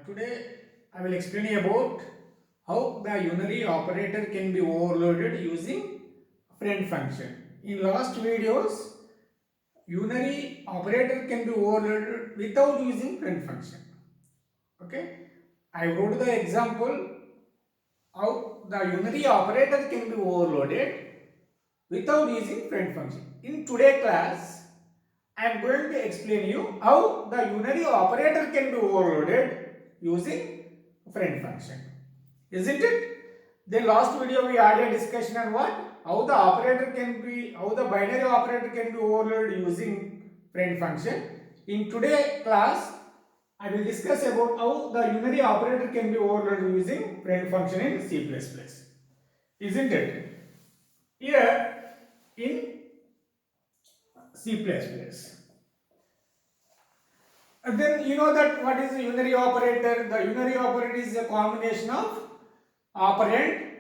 Today I will explain about how the unary operator can be overloaded using friend function. In last videos, unary operator can be overloaded without using friend function. Okay, I wrote the example how the unary operator can be overloaded without using friend function. In today class, I am going to explain you how the unary operator can be overloaded using friend function. Isn't it? The last video we had a discussion on what? How the binary operator can be overloaded using friend function. In today class, I will discuss about how the unary operator can be overloaded using friend function in C++. Isn't it? Here in C++. And then you know that what is the unary operator? The unary operator is a combination of operand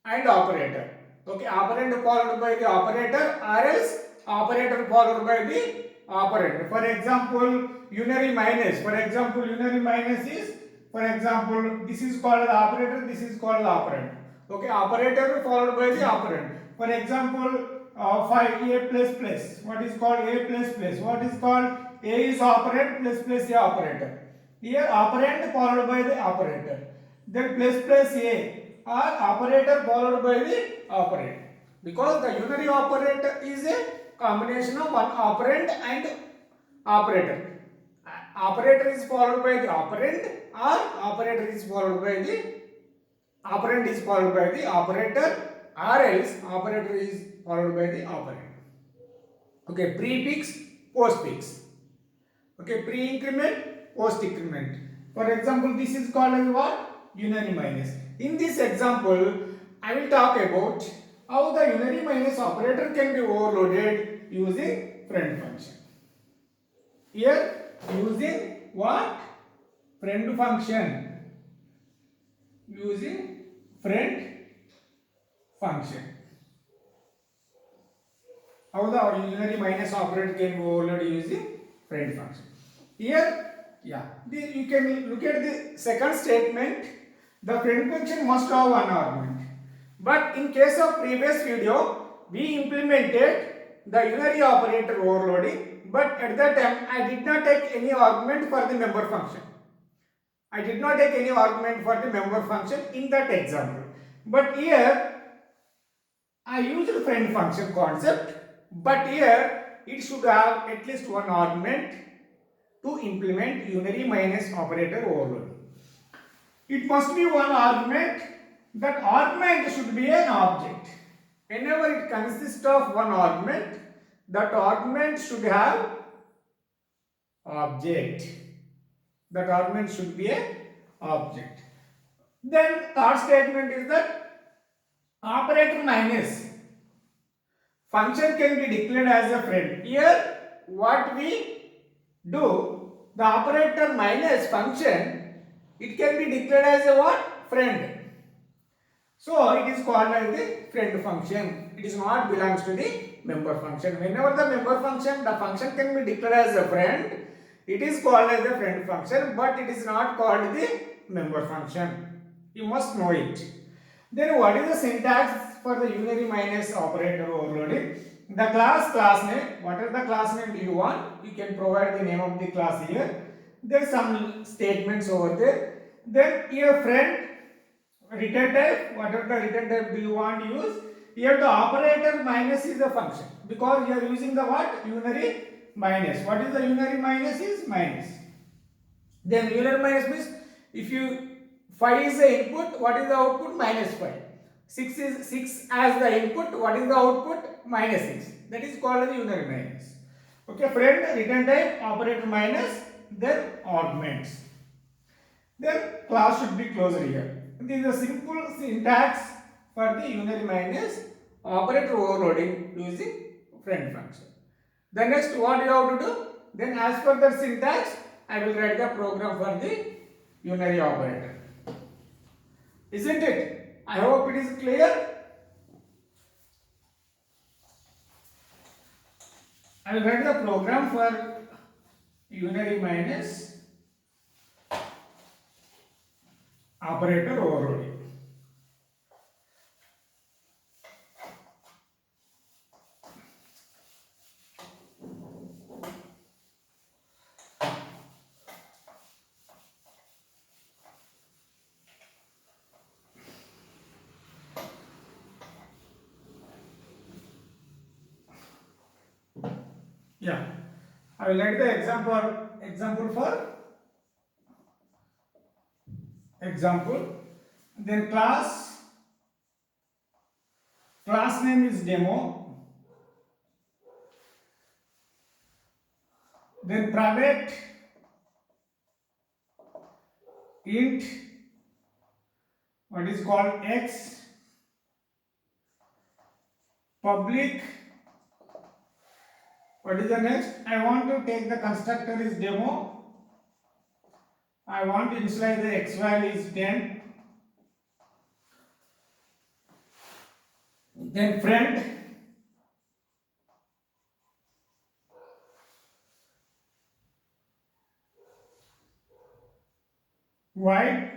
and operator. Okay, operand followed by the operator or else operator followed by the operand. For example, unary minus. For example, unary minus is, for example, this is called the operator, this is called the operand. Okay, operator followed by the operand. For example, 5a plus plus. What is called a plus plus? What is called a is operand plus a operator. Here operand followed by the operator. Then plus a or operator followed by the operand. Because the unary operator is a combination of one operand and operator. Operator is followed by the operand or operator is followed by the operand is followed by the operator or else operator is followed by the operand. Okay, prefix, postfix. Okay, pre-increment, post-increment. For example, this is called as what? Unary minus. In this example, I will talk about how the unary minus operator can be overloaded using friend function. Here, using what? Friend function. Using friend function. How the unary minus operator can be overloaded using friend function. Here, you can look at the second statement. The friend function must have one argument. But in case of previous video, we implemented the unary operator overloading. But at that time, I did not take any argument for the member function. I did not take any argument for the member function in that example. But here, I used friend function concept. But here, it should have at least one argument to implement unary minus operator overloading. It must be one argument. That argument should be an object. Whenever it consists of one argument, that argument should have object. That argument should be an object. Then third statement is that operator minus function can be declared as a friend. Here what we do, the operator minus function, it can be declared as a what? Friend. So it is called as the friend function. It is not belongs to the member function. Whenever the member function, the function can be declared as a friend, it is called as a friend function, but it is not called the member function. You must know it. Then what is the syntax for the unary minus operator overloading? The class name, what are the class name do you want? You can provide the name of the class here. There are some statements over there. Then here friend, return type, what are the return type do you want to use? Here the operator minus is the function because you are using the what? Unary minus. What is the unary minus is minus. Then unary minus means if you 5 is the input, what is the output? Minus 5. 6 is 6 as the input, what is the output? Minus 6. That is called the unary minus. Okay, friend, return type, operator minus, then augments. Then class should be closed here. This is a simple syntax for the unary minus operator overloading using friend function. The next what you have to do? Then as per the syntax, I will write the program for the unary operator. Isn't it? I hope it is clear. I will write the program for unary minus operator overloading. Yeah, I will write the example for example. Then class name is demo. Then private int, what is called x, public, what is the next? I want to take the constructor is demo. I want to initialize the x value is 10. Then friend, void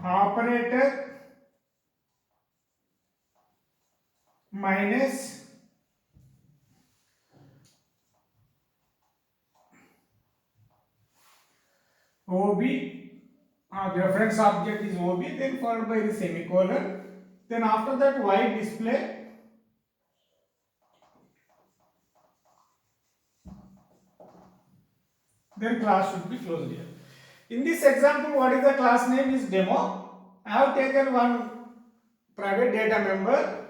operator minus OB, the reference object is OB, then followed by the semicolon. Then after that void display, then class should be closed here. In this example, what is the class name is demo. I have taken one private data member.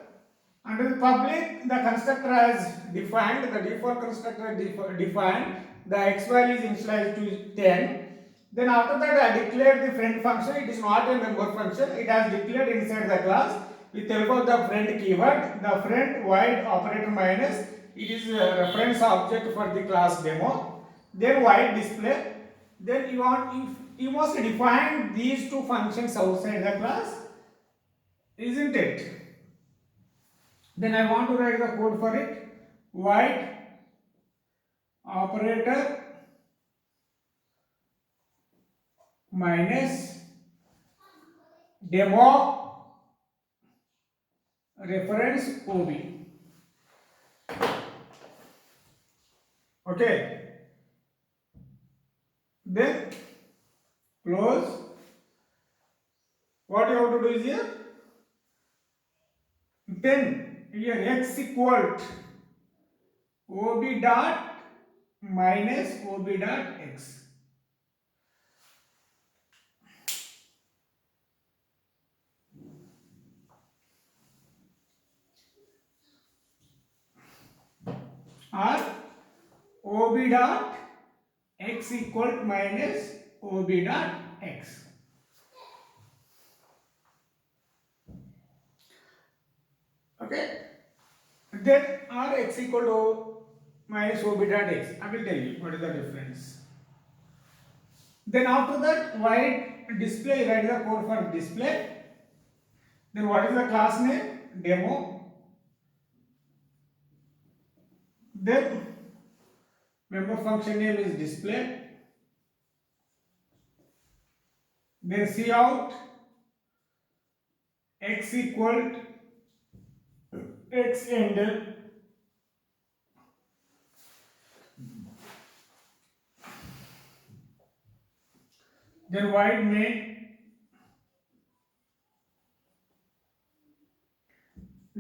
Under the public, the constructor has defined, the default constructor defined, the x value is initialized to 10. Then after that I declared the friend function. It is not a member function. It has declared inside the class with help of the friend keyword. The friend void operator minus. It is a reference object for the class demo. Then void display. Then you must define these two functions outside the class, isn't it? Then I want to write the code for it. Void operator minus demo reference OB. Okay. Then close. What you have to do is here. Then here x equal OB dot minus OB dot x. Or OB dot x equal minus OB dot x. Okay. Then r x equal to minus OB dot x. I will tell you what is the difference. Then after that, void display, write the code for display. Then what is the class name? Demo. Then member function name is display. Then cout x equal x handle. Then void main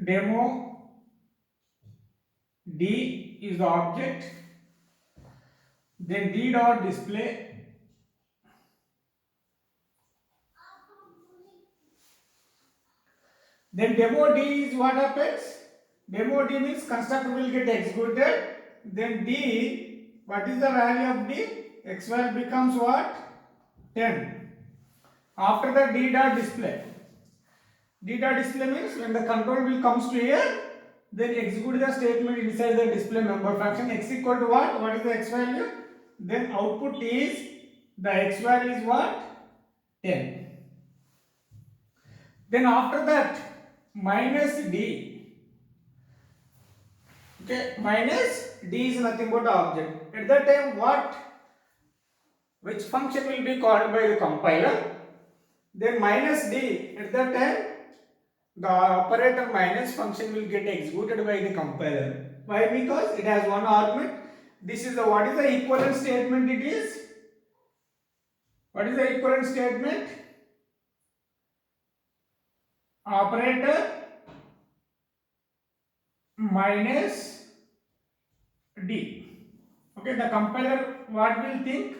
demo d is the object. Then d dot display. Then demo d is what happens? Demo d means constructor will get executed. Then d, what is the value of d? X value becomes what? 10. After the d dot display. D dot display means when the control will comes to here, then execute the statement inside the display member function. X equal to what? What is the x value? Then output is, the x value is what? 10. Then after that, minus d. Okay, minus d is nothing but object. At that time, what which function will be called by the compiler. Then minus d, at that time the operator minus function will get executed by the compiler. Why? Because it has one argument. This is the, what is the equivalent statement it is? What is the equivalent statement? Operator minus d. Okay, the compiler what will think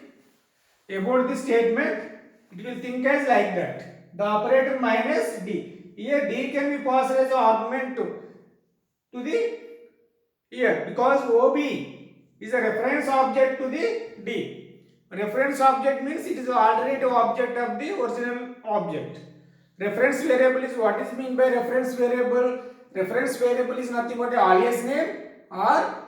about this statement? It will think as like that. The operator minus d. Here d can be passed as an argument to the here, because OB is a reference object to the D. Reference object means it is the alternative object of the original object. Reference variable is what is meant by reference variable. Reference variable is nothing but the alias name or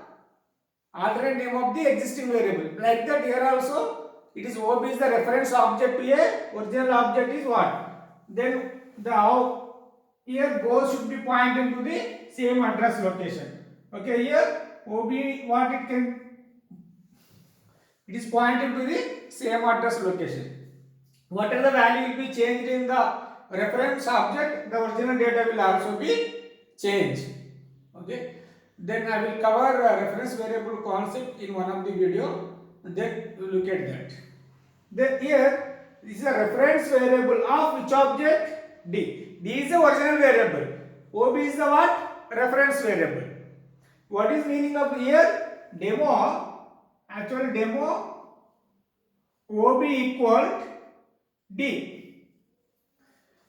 alternate name of the existing variable. Like that here also it is OB is the reference object to a original object is what? Then the here both should be pointing to the same address location. Okay, here OB what it can, it is pointing to the same address location. Whatever the value will be changed in the reference object, the original data will also be changed. Okay, then I will cover reference variable concept in one of the video. Then we look at that. Then here this is a reference variable of which object? D. D is the original variable. OB is the what? Reference variable. What is meaning of here? Demo, actual demo OB equal D.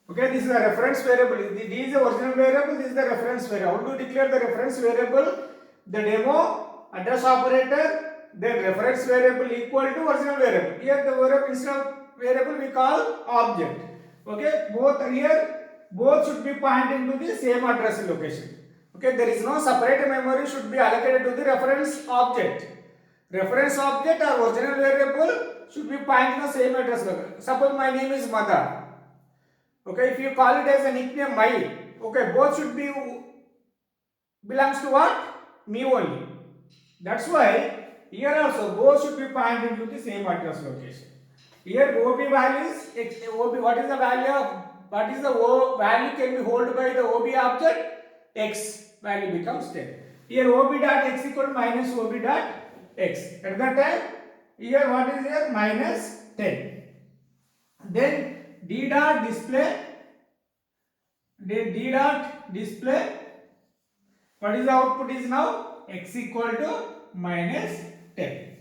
Okay, this is a reference variable. D is the original variable, this is the reference variable. How to declare the reference variable? The demo, address operator, then reference variable equal to original variable. Here the variable instead of variable we call object. Okay, both should be pointing to the same address location. Okay, there is no separate memory should be allocated to the reference object. Reference object or original variable should be pointing to the same address location. Suppose my name is Mother. Okay, if you call it as a nickname my, okay, both should be belongs to what? Me only. That's why here also both should be pointing to the same address location. Here OB value is OB. What is the value of, what is the O value can be held by the OB object? X value becomes 10. Here OB dot x equal to minus OB dot x. At that time, here what is here? Minus 10. Then D dot display. Then D dot display. What is the output is now? X equal to minus 10.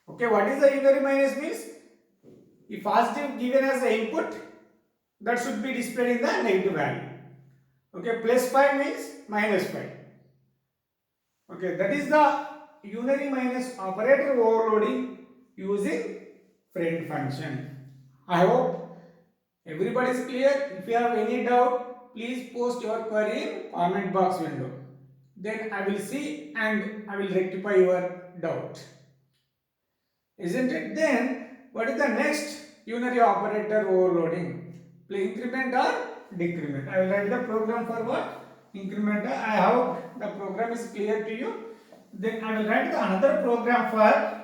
Okay, what is the unary minus means? If positive given as the input, that should be displayed in the negative value. Okay, plus 5 means minus 5. Okay, that is the unary minus operator overloading using friend function. I hope everybody is clear. If you have any doubt, please post your query in comment box window. Then I will see and I will rectify your doubt. Isn't it? Then what is the next unary operator overloading? Increment or decrement? I will write the program for what? Increment. I hope the program is clear to you. Then I will write another program for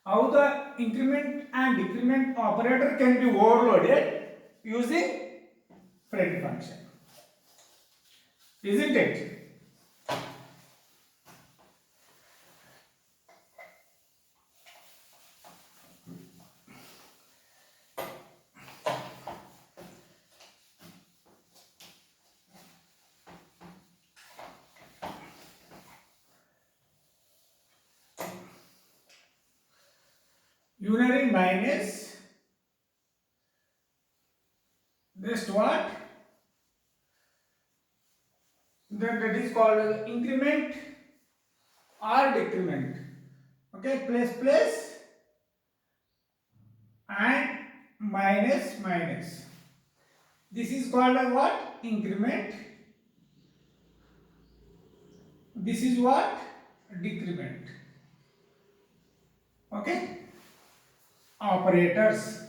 how the increment and decrement operator can be overloaded using friend function. Isn't it? Unary minus just what? Then that is called increment or decrement. Okay, plus and minus. This is called as what? Increment. This is what? Decrement. Okay. Operators.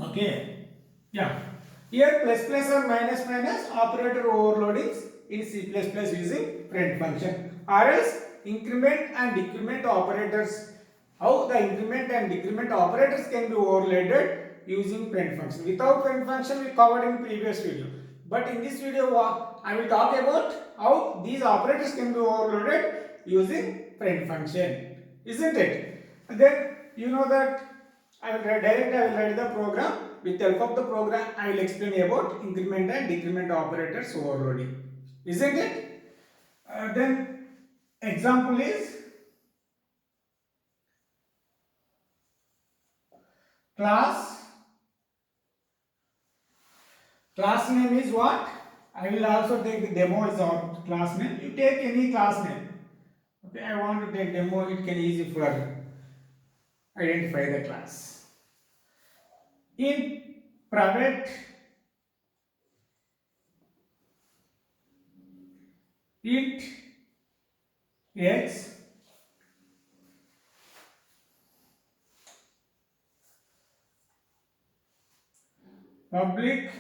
Okay. Yeah. Here plus or minus operator overloadings in C++ using friend function. or else increment and decrement operators. How the increment and decrement operators can be overloaded using friend function. Without friend function we covered in previous video. But in this video I will talk about how these operators can be overloaded using friend function. Isn't it? And then you know that I will write the program. With the help of the program I will explain about increment and decrement operators overloading. Isn't it? Then example is class name is what? I will also take the demo as our class name. You take any class name. Okay, I want to take demo, it can easy for identify the class. In private int x public,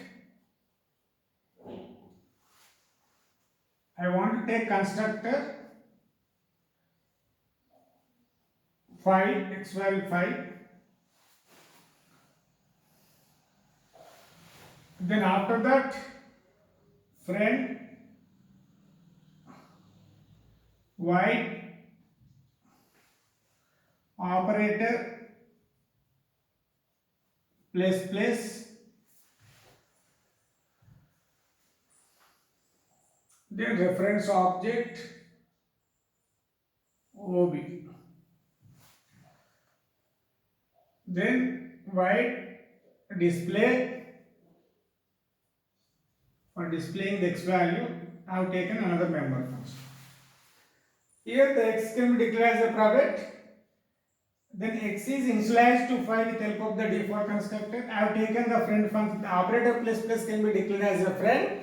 I want to take constructor 5 x value 5. Then after that friend void operator plus then reference object OB, then void display, for displaying the x value I have taken another member function. Here the x can be declared as a private, then x is initialized to 5 with help of the default constructor. I have taken the friend function, the operator plus can be declared as a friend.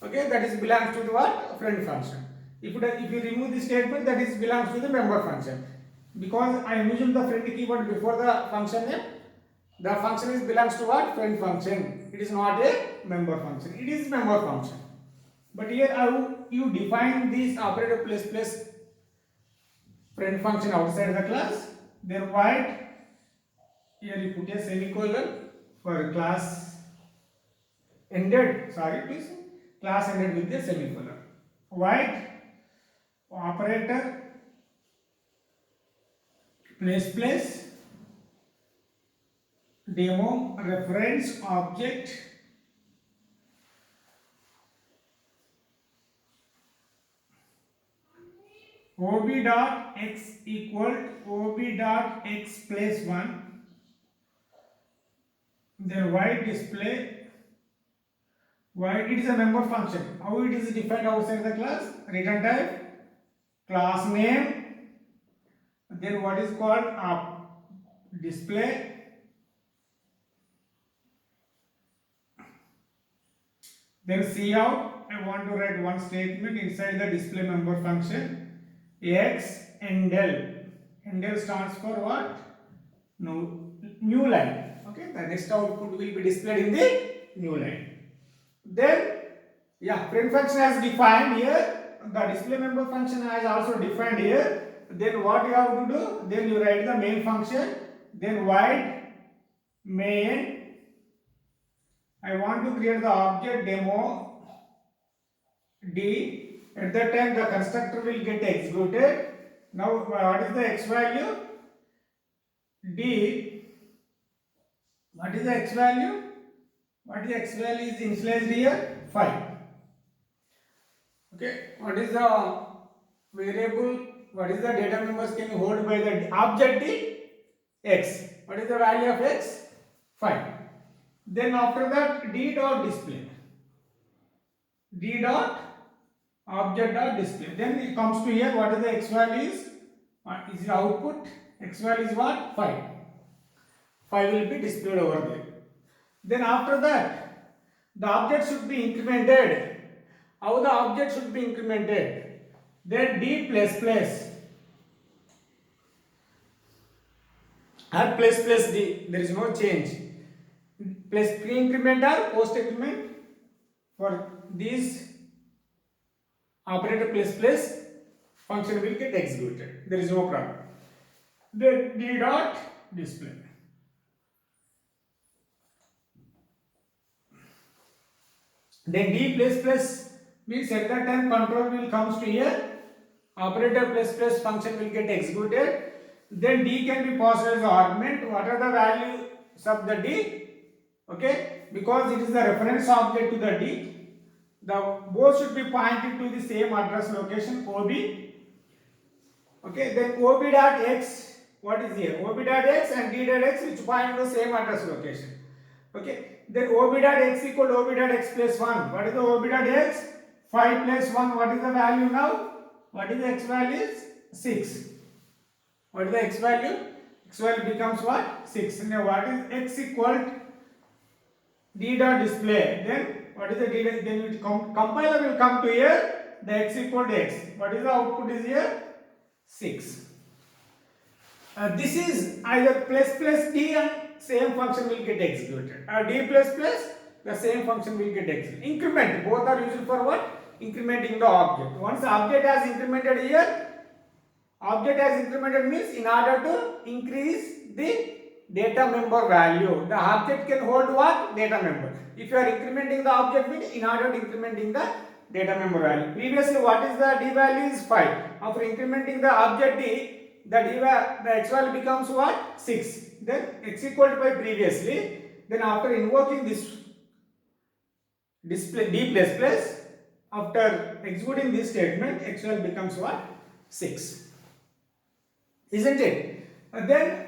Okay, that is belongs to the what? Friend function. If you remove the statement, that is belongs to the member function. Because I am using the friend keyword before the function name, the function is belongs to what? Friend function. It is not a member function. It is member function. But here you define this operator plus friend function outside the class. Then void, here you put a semicolon for class ended. Sorry, please. Class ended with a semicolon. Void operator plus demo reference object ob dot x equal ob dot x plus 1, then void display void, it is a member function. How it is defined outside the class? Return type class name, then what is called display, then cout. I want to write one statement inside the display member function, x endl. Endl stands for what? No, new line. Okay, the next output will be displayed in the new line. Then friend function has defined here, the display member function has also defined here. Then what you have to do? Then you write the main function, then void main. I want to create the object demo d. At that time the constructor will get executed. Now what is the x value? D. What is the x value? What is the x value is initialized here? 5. Okay. What is the variable? What is the data members can you hold by the object D? X. What is the value of x? 5. Then after that d dot display. D dot object dot display. Then it comes to here. What is the x value is? What is the output? X value is what? 5. 5 will be displayed over there. Then after that, the object should be incremented. How the object should be incremented? Then d plus or plus d. There is no change. Plus pre-increment or post-increment for these operator plus function will get executed. There is no problem. Then d dot display. Then d plus plus means at that time control will comes to here. Operator plus plus function will get executed. Then d can be passed as argument. What are the values of the d? Okay, because it is the reference object to the d. The both should be pointed to the same address location OB. Okay, then OB dot x, what is here? OB dot x and d dot x which point to the same address location. Okay, then OB dot x equal to OB dot x plus 1. What is the OB dot x? 5 plus 1. What is the value now? What is the x value? 6. What is the x value? X value becomes what? 6. Now what is x equal to d dot display? Then what is the d dot? Then it compiler will come to here. The x equal to x. What is the output is here? 6. This is either plus plus d and same function will get executed. Or d plus plus the same function will get executed. Increment. Both are used for what? Incrementing the object. Once object has incremented here, object has incremented means in order to increase the data member value, the object can hold what? Data member. If you are incrementing the object means in order to incrementing the data member value. Previously what is the d value is 5. After incrementing the object d, the x value becomes what? 6. Then x equal to 5 previously. Then after invoking this display d plus plus, after executing this statement, x value becomes what? 6. Isn't it? Then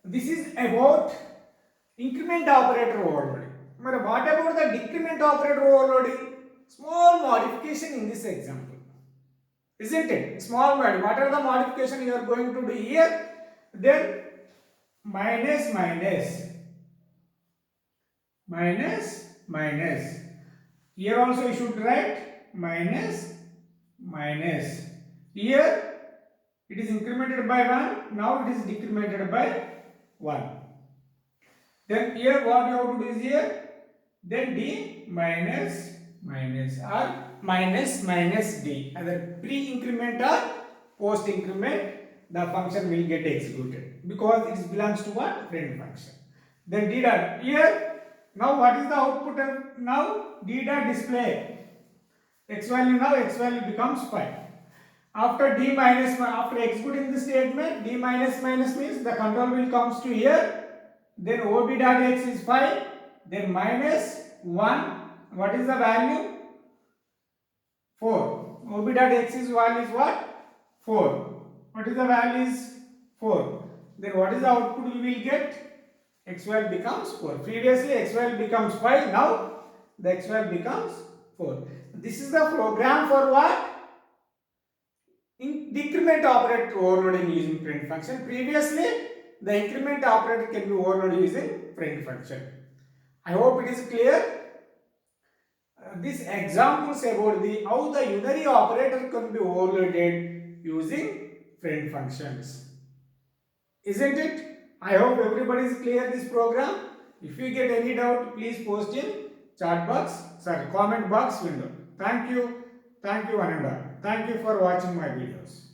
this is about increment operator overloading. But what about the decrement operator overloading? Small modification in this example. Isn't it? Small mod. What are the modifications you are going to do here? Then minus minus minus minus. Here also you should write minus minus. Here it is incremented by 1. Now it is decremented by 1. Then here what you have to do is here. Then d minus minus or minus minus d. Either pre-increment or post-increment, the function will get executed because it belongs to what? Friend function. Then d dot here. Now what is the output of now? D dot display. X value now x value becomes 5. After d minus after executing the statement, d minus minus means the control will comes to here. Then OB dot x is 5. Then minus 1. What is the value? 4. OB dot x is value is what? 4. What is the value is 4. Then what is the output we will get? X value becomes 4. Previously x value becomes 5. Now the x value becomes 4. This is the program for what? In decrement operator overloading using print function. Previously the increment operator can be overloaded using print function. I hope it is clear. This examples about the how the unary operator can be overloaded using print functions. Isn't it? I hope everybody is clear this program. If you get any doubt, please post in comment box window. Thank you one and all. Thank you for watching my videos.